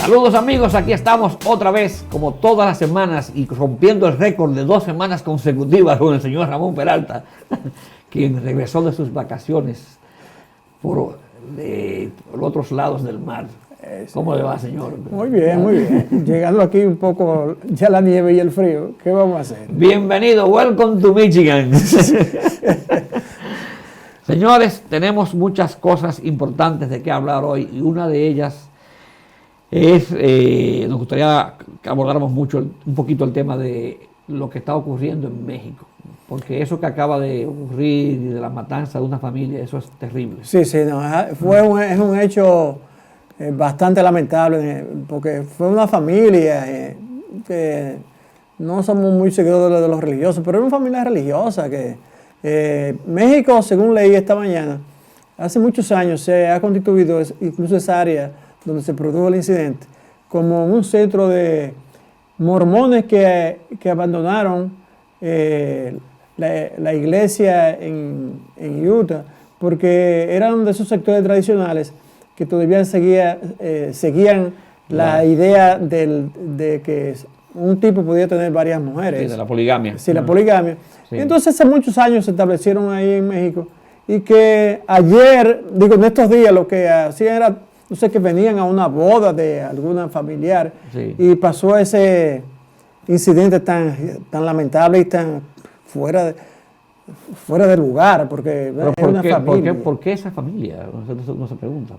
Saludos amigos, aquí estamos otra vez como todas las semanas y rompiendo el récord de 2 semanas consecutivas con el señor Ramón Peralta, quien regresó de sus vacaciones por otros lados del mar. ¿Cómo le va, señor? Muy bien, muy bien. Llegando aquí un poco ya la nieve y el frío, ¿qué vamos a hacer? Bienvenido, welcome to Michigan. Señores, tenemos muchas cosas importantes de qué hablar hoy y una de ellas es, nos gustaría que abordáramos un poquito el tema de lo que está ocurriendo en México, porque eso que acaba de ocurrir de la matanza de una familia, eso es terrible. Sí, no, es un hecho bastante lamentable, porque fue una familia que no somos muy seguidores de los religiosos, pero es una familia religiosa que México, según leí esta mañana, hace muchos años se ha constituido incluso esa área donde se produjo el incidente, como un centro de mormones que abandonaron la iglesia en Utah, porque eran de esos sectores tradicionales que todavía seguían la idea de que un tipo podía tener varias mujeres. Sí, de la poligamia. Sí, la poligamia. Sí. Entonces hace muchos años se establecieron ahí en México y que ayer, en estos días lo que hacían era, no sé, que venían a una boda de alguna familiar, sí, y pasó ese incidente tan lamentable y tan fuera de lugar, porque es una familia. ¿Por qué esa familia? No se pregunta.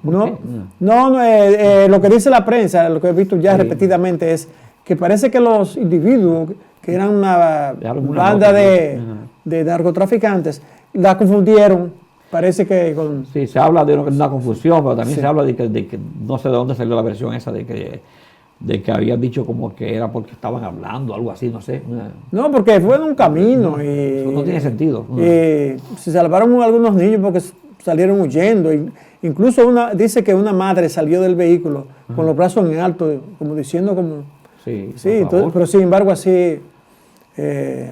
Lo que dice la prensa, lo que he visto ya repetidamente es que parece que los individuos, que eran una banda de narcotraficantes, la confundieron. Parece que Sí, se habla de una confusión, pero también se habla de que no sé de dónde salió la versión esa de que habían dicho como que era porque estaban hablando, algo así, no sé. No, porque fue en un camino. Eso no tiene sentido. Se salvaron algunos niños porque salieron huyendo. Incluso dice que una madre salió del vehículo con los brazos en alto, como diciendo como... Sí, entonces, pero sin embargo así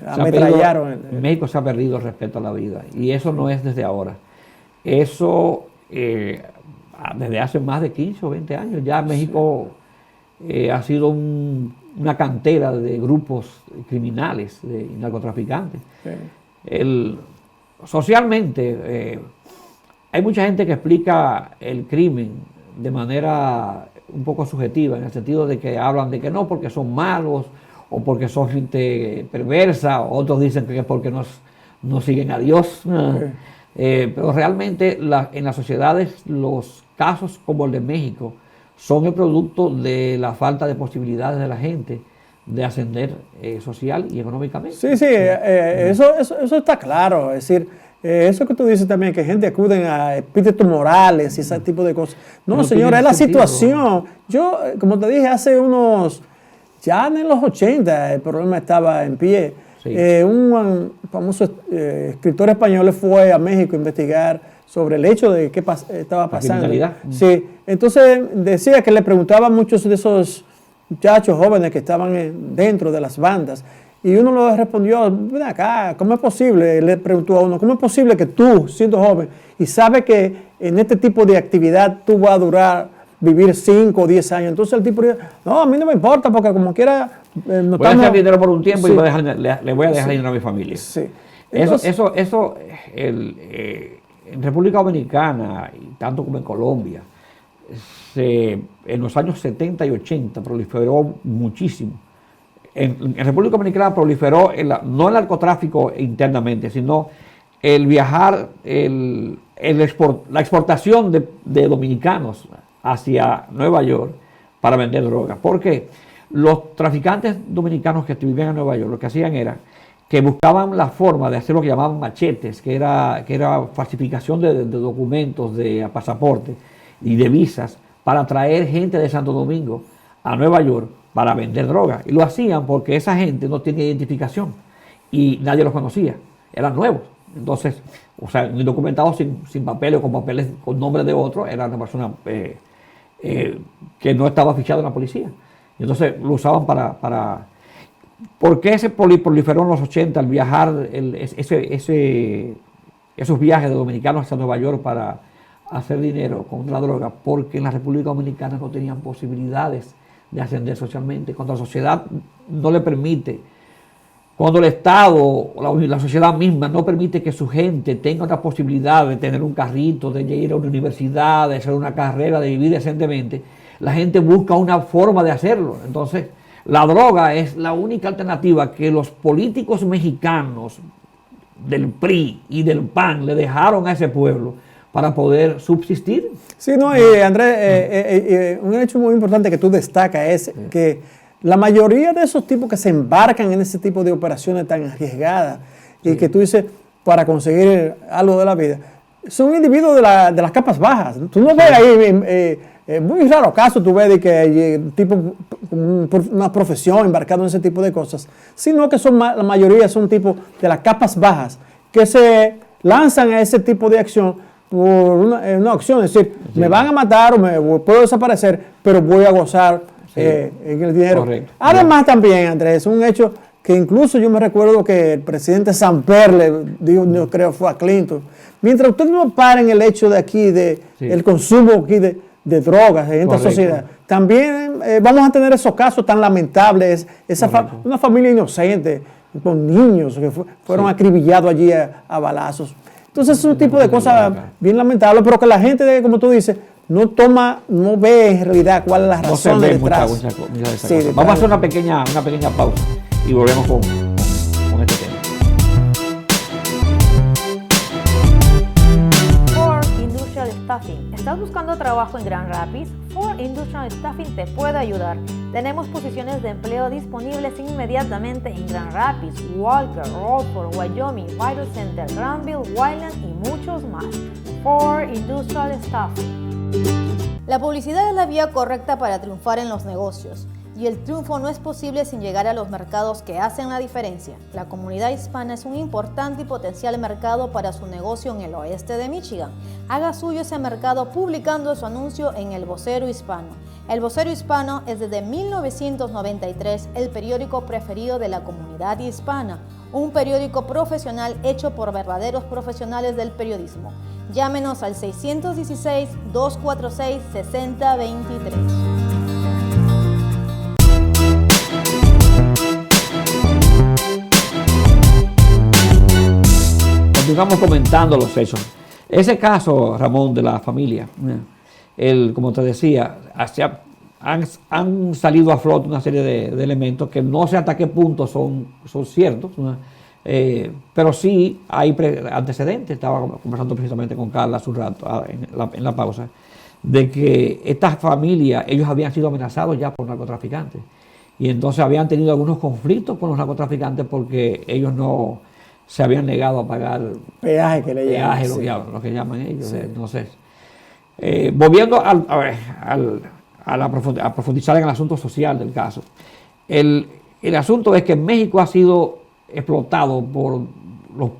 ametrallaron. En México se ha perdido el respeto a la vida y eso no es desde ahora. Eso desde hace más de 15 o 20 años ya México ha sido una cantera de grupos criminales, de narcotraficantes. Sí. Socialmente hay mucha gente que explica el crimen de manera un poco subjetiva, en el sentido de que hablan de que no porque son malos o porque son gente perversa, otros dicen que es porque no siguen a Dios. Pero realmente en las sociedades los casos como el de México son el producto de la falta de posibilidades de la gente de ascender social y económicamente. Sí, eso está claro. Es decir, eso que tú dices también, que gente acude a espíritus morales y ese tipo de cosas. No, señora, es la situación. Yo, como te dije, ya en los 80 el problema estaba en pie. Sí. Un famoso escritor español fue a México a investigar sobre el hecho de qué estaba pasando. Sí, entonces decía que le preguntaba a muchos de esos muchachos jóvenes que estaban dentro de las bandas y uno le respondió, ven acá, ¿cómo es posible? Le preguntó a uno, ¿cómo es posible que tú, siendo joven, y sabes que en este tipo de actividad tú vas a vivir 5 o 10 años? Entonces el tipo dijo, no, a mí no me importa porque como quiera... voy a hacer dinero por un tiempo y le voy a dejar dinero a mi familia. Sí. Entonces, en República Dominicana, y tanto como en Colombia, en los años 70 y 80 proliferó muchísimo. En República Dominicana proliferó no el narcotráfico internamente, sino el viajar, la exportación de dominicanos hacia Nueva York para vender drogas. Porque los traficantes dominicanos que vivían en Nueva York lo que hacían era que buscaban la forma de hacer lo que llamaban machetes, que era falsificación de documentos, de pasaporte y de visas para traer gente de Santo Domingo a Nueva York para vender droga. Y lo hacían porque esa gente no tenía identificación y nadie los conocía, eran nuevos. Entonces, indocumentados sin papeles o con papeles con nombre de otro, era una persona que no estaba fichada en la policía. Y entonces lo usaban para ¿Por qué se proliferó en los 80 el viajar, esos viajes de dominicanos hacia Nueva York para hacer dinero con la droga? Porque en la República Dominicana no tenían posibilidades de ascender socialmente, cuando la sociedad no le permite, cuando el Estado o la sociedad misma no permite que su gente tenga la posibilidad de tener un carrito, de ir a una universidad, de hacer una carrera, de vivir decentemente, la gente busca una forma de hacerlo. Entonces, la droga es la única alternativa que los políticos mexicanos del PRI y del PAN le dejaron a ese pueblo para poder subsistir. Sí, no, Andrés, un hecho muy importante que tú destacas es que la mayoría de esos tipos que se embarcan en ese tipo de operaciones tan arriesgadas y que tú dices para conseguir algo de la vida, son individuos de las capas bajas. Tú no ves ahí, muy raro caso tú ves de que hay tipo, una profesión embarcado en ese tipo de cosas, sino que la mayoría son tipos de las capas bajas que se lanzan a ese tipo de acción por una opción, es decir, me van a matar o puedo desaparecer, pero voy a gozar en el dinero. Correcto. Además también, Andrés, es un hecho que incluso yo me recuerdo que el presidente Samper le dijo, yo creo fue a Clinton, mientras ustedes no paren el hecho de aquí, el consumo aquí de drogas en esta sociedad, también vamos a tener esos casos tan lamentables, una familia inocente, con niños que fueron acribillados allí a balazos. Entonces es un tipo de cosas bien lamentables, pero que la gente, como tú dices, no ve en realidad cuál es la razón detrás. Vamos a hacer una pequeña pausa y volvemos con este tema. Ford Industrial Staffing. ¿Estás buscando trabajo en Grand Rapids? Ford Industrial Staffing te puede ayudar. Tenemos posiciones de empleo disponibles inmediatamente en Grand Rapids, Walker, Rockford, Wyoming, Vital Center, Granville, Wyland y muchos más. Ford Industrial Staffing. La publicidad es la vía correcta para triunfar en los negocios, y el triunfo no es posible sin llegar a los mercados que hacen la diferencia. La comunidad hispana es un importante y potencial mercado para su negocio en el oeste de Michigan. Haga suyo ese mercado publicando su anuncio en El Vocero Hispano. El Vocero Hispano es desde 1993 el periódico preferido de la comunidad hispana, un periódico profesional hecho por verdaderos profesionales del periodismo. Llámenos al 616-246-6023. Continuamos comentando los hechos. Ese caso, Ramón, de la familia, como te decía, han salido a flote una serie de elementos que no sé hasta qué punto son ciertos, pero sí hay antecedentes. Estaba conversando precisamente con Carla hace un rato, en la pausa, de que esta familia, ellos habían sido amenazados ya por narcotraficantes. Y entonces habían tenido algunos conflictos con los narcotraficantes porque ellos no se habían negado a pagar peaje, que le llaman, lo que llaman ellos. Sí. Entonces, volviendo a profundizar en el asunto social del caso, el asunto es que México ha sido explotado por los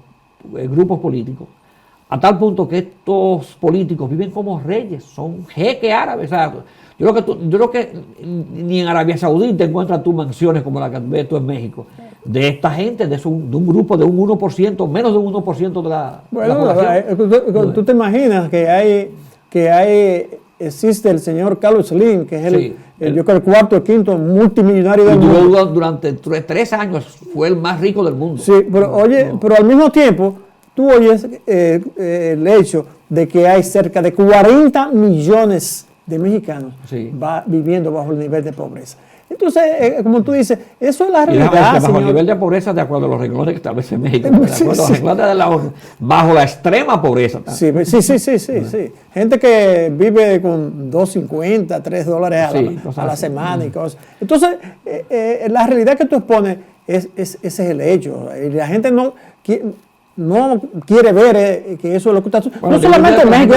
grupos políticos a tal punto que estos políticos viven como reyes, son jeques árabes. O sea, yo creo que ni en Arabia Saudita encuentras tú mansiones como la que ves tú en México, de esta gente, de un grupo de un 1%, menos de un 1% de la población. Tú te imaginas existe el señor Carlos Slim, que es yo creo el cuarto o quinto multimillonario del mundo. Durante 3 años fue el más rico del mundo. Sí, pero pero al mismo tiempo, tú oyes el hecho de que hay cerca de 40 millones de mexicanos viviendo bajo el nivel de pobreza. Entonces, como tú dices, eso es la realidad. Bajo el nivel de pobreza, de acuerdo a los renglones que establece México, de acuerdo a los renglones de bajo la extrema pobreza. Sí. Gente que vive con $2.50, $3 a la semana y cosas. Entonces, la realidad que tú expones, ese es el hecho. Y la gente no quiere ver que eso es lo que está sucediendo. No solamente en México.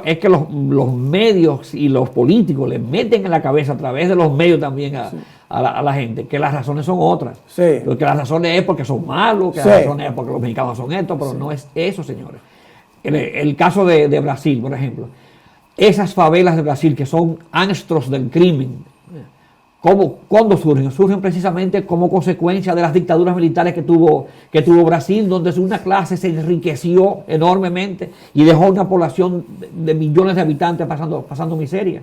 Es que los medios y los políticos le meten en la cabeza a través de los medios también a la gente que las razones son otras. Sí. Que las razones es porque son malos, que las razones es porque los mexicanos son estos, pero no es eso, señores. El caso de Brasil, por ejemplo. Esas favelas de Brasil que son antros del crimen, ¿cuándo surgen? Surgen precisamente como consecuencia de las dictaduras militares que tuvo Brasil, donde una clase se enriqueció enormemente y dejó una población de millones de habitantes pasando miseria.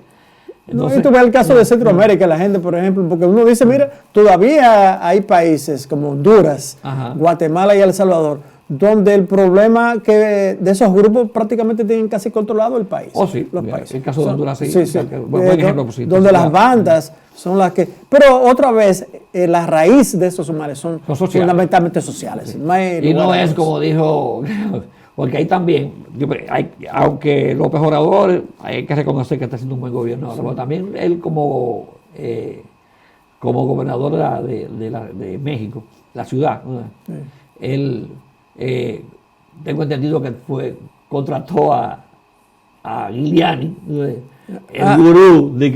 Entonces, y tú ves el caso de Centroamérica, la gente, por ejemplo, porque uno dice, mira, todavía hay países como Honduras, Ajá. Guatemala y El Salvador, donde el problema que de esos grupos prácticamente tienen casi controlado el país. Oh, sí, los mira, países. el caso de Honduras, sí, sí, sí. buen ejemplo, pues, sí, donde sí, las claro. bandas son las que... Pero otra vez, la raíz de estos males son sociales. fundamentalmente sociales. Sí. No hay Y no lugar a es eso. como dijo, porque ahí también, aunque López Obrador, hay que reconocer que está haciendo un buen gobierno, pero también él como gobernador de México, la ciudad, ¿no? Él, tengo entendido que contrató a Giuliani, ¿no? El gurú de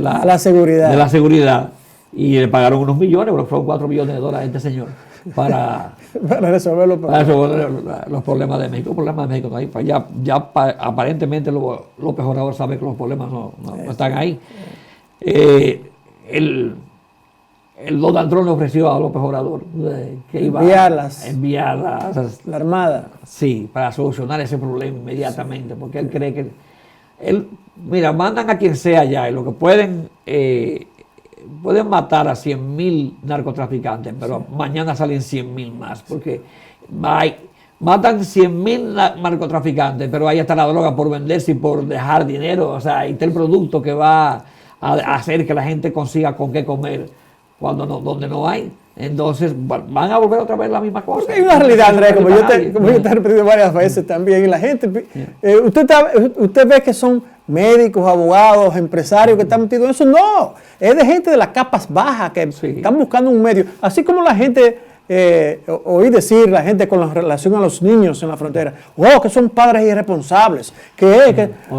la seguridad. de la seguridad, y le pagaron unos millones, pero fueron $4 millones a este señor para resolver los para problemas. resolver los problemas de México. Los problemas de México no hay. Pues aparentemente López Obrador sabe que los problemas no están ahí. El Donald Trump le ofreció a López Obrador que iba a enviar la Armada. Sí, para solucionar ese problema inmediatamente, porque él cree que mira, mandan a quien sea allá y lo que pueden matar a 100,000 narcotraficantes, pero mañana salen 100,000 más, porque matan 100,000 narcotraficantes, pero ahí está la droga por venderse y por dejar dinero, o sea, ahí está el producto que va a hacer que la gente consiga con qué comer donde no hay. Entonces van a volver otra vez la misma cosa. Porque hay una realidad, Andrés, como yo te he repetido varias veces también, y la gente, usted ve que son médicos, abogados, empresarios que están metidos en eso. No, es de gente de las capas bajas que están buscando un medio. Así como la gente, oí decir la gente con relación a los niños en la frontera, que son padres irresponsables.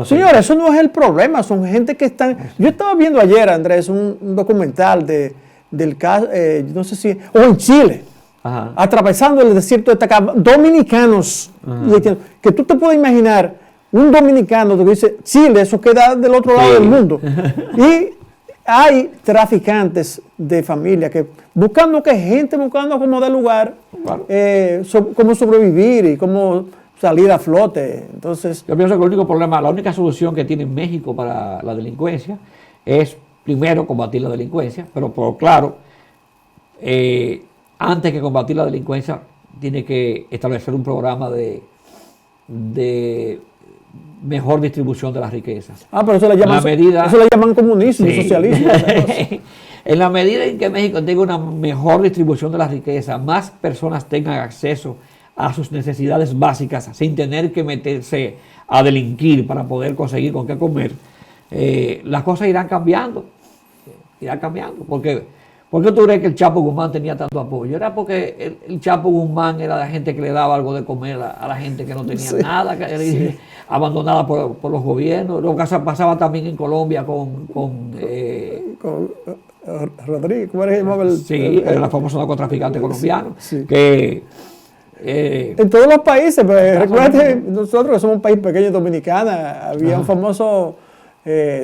Señores, eso no es el problema, son gente que están... Yo estaba viendo ayer, Andrés, un documental del caso, no sé si, o en Chile, Ajá. atravesando el desierto de Atacama, dominicanos, que tú te puedes imaginar un dominicano que dice Chile, eso queda del otro lado del mundo, y hay traficantes de familia que buscando acomodar lugar, claro. cómo sobrevivir y cómo salir a flote. Entonces, yo pienso que el único problema, la única solución que tiene México para la delincuencia es primero combatir la delincuencia, pero claro, antes que combatir la delincuencia, tiene que establecer un programa de mejor distribución de las riquezas. pero eso le llaman comunismo, sí. socialismo. En la medida en que México tenga una mejor distribución de las riquezas, más personas tengan acceso a sus necesidades básicas sin tener que meterse a delinquir para poder conseguir con qué comer, las cosas irán cambiando. ¿Por qué tú crees que el Chapo Guzmán tenía tanto apoyo? Era porque el Chapo Guzmán era la gente que le daba algo de comer a la gente que no tenía nada, que era abandonada por los gobiernos. Lo que pasaba también en Colombia con Rodríguez, ¿cómo era que llamaba era el famoso narcotraficante colombiano. Sí. Que en todos los países, pues, recuerda nosotros que somos un país pequeño, Dominicana, había un famoso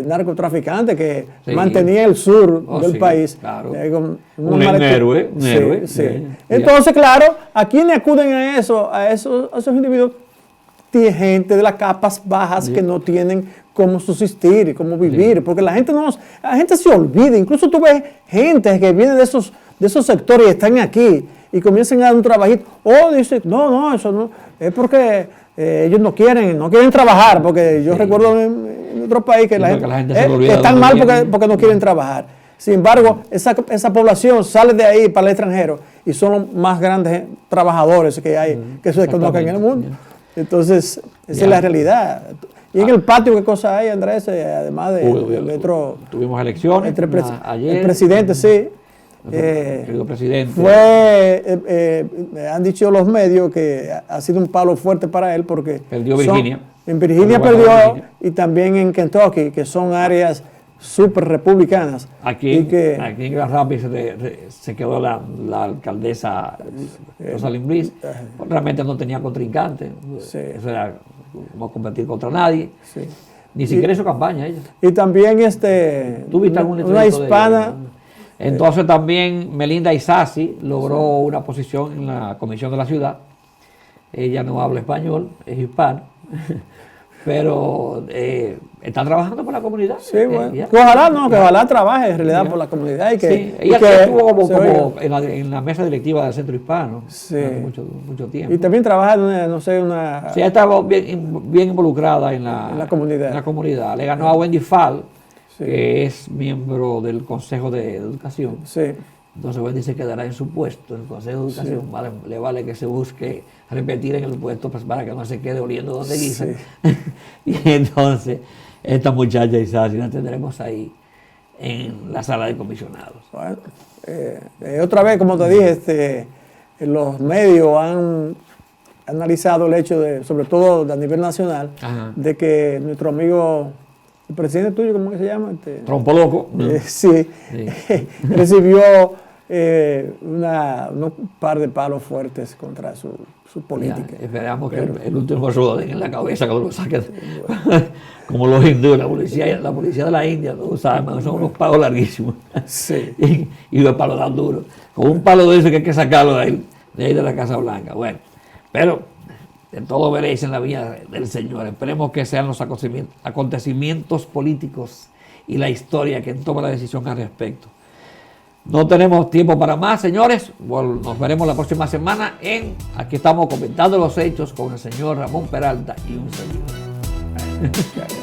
narcotraficante que mantenía el sur del país. Claro. Un héroe. Sí. Entonces, claro, ¿a quiénes acuden a esos individuos? Tiene gente de las capas bajas que no tienen cómo subsistir y cómo vivir, porque la gente se olvida. Incluso tú ves gente que viene de esos sectores y están aquí y comienzan a dar un trabajito. Dicen, no, eso no, es porque ellos no quieren trabajar, porque yo recuerdo en otro país que la gente se olvida están mal porque no quieren trabajar. Sin embargo, esa población sale de ahí para el extranjero y son los más grandes trabajadores que hay, que se conozcan en el mundo. Entonces, esa es la realidad. Y en el patio, ¿qué cosa hay, Andrés? Además del metro. Tuvimos elecciones ayer. El presidente, sí. Querido presidente. Han dicho los medios que ha sido un palo fuerte para él porque perdió Virginia. En Virginia perdió y también en Kentucky, que son áreas súper republicanas. Aquí en Grand Rapids se quedó la alcaldesa Rosalind Brice. Realmente no tenía contrincante. Eso era como competir contra nadie. Sí. Ni siquiera hizo campaña ella. Y también ¿Tuviste algún una hispana. Entonces también Melinda Isasi logró una posición en la comisión de la ciudad. Ella no habla español, es hispana. pero está trabajando por la comunidad. Sí, bueno. Que ojalá trabaje en realidad por la comunidad y que... Sí, y ella que estuvo como oiga. en la mesa directiva del Centro Hispano Sí. durante mucho tiempo. Y también trabaja en una... Sí, ella estaba bien involucrada en la comunidad. En la comunidad. Le ganó a Wendy Fall, Sí. que es miembro del Consejo de Educación. Sí. Entonces Wendy se quedará en su puesto en el Consejo de Educación. Sí. Le vale que se busque repetir en el puesto pues, para que no se quede oliendo donde guisa. Sí. Y entonces, esta muchacha Isasi la tendremos ahí en la sala de comisionados. Bueno, otra vez, como te dije, los medios han analizado el hecho de, sobre todo a nivel nacional, Ajá. de que nuestro amigo, el presidente tuyo, ¿cómo que se llama? Trompo loco. Sí, Sí. recibió un par de palos fuertes contra su política. Ya, esperamos que el último lo den en la cabeza cuando lo saquen. Como los hindúes, la policía de la India, tú sabes, son unos palos larguísimos. Sí. Y los palos tan duros. Con un palo de eso que hay que sacarlo de ahí de la Casa Blanca. Bueno, pero de todo veréis en la vía del Señor. Esperemos que sean los acontecimientos políticos y la historia que tome la decisión al respecto. No tenemos tiempo para más, señores. Bueno, nos veremos la próxima semana aquí estamos comentando los hechos con el señor Ramón Peralta y un servidor.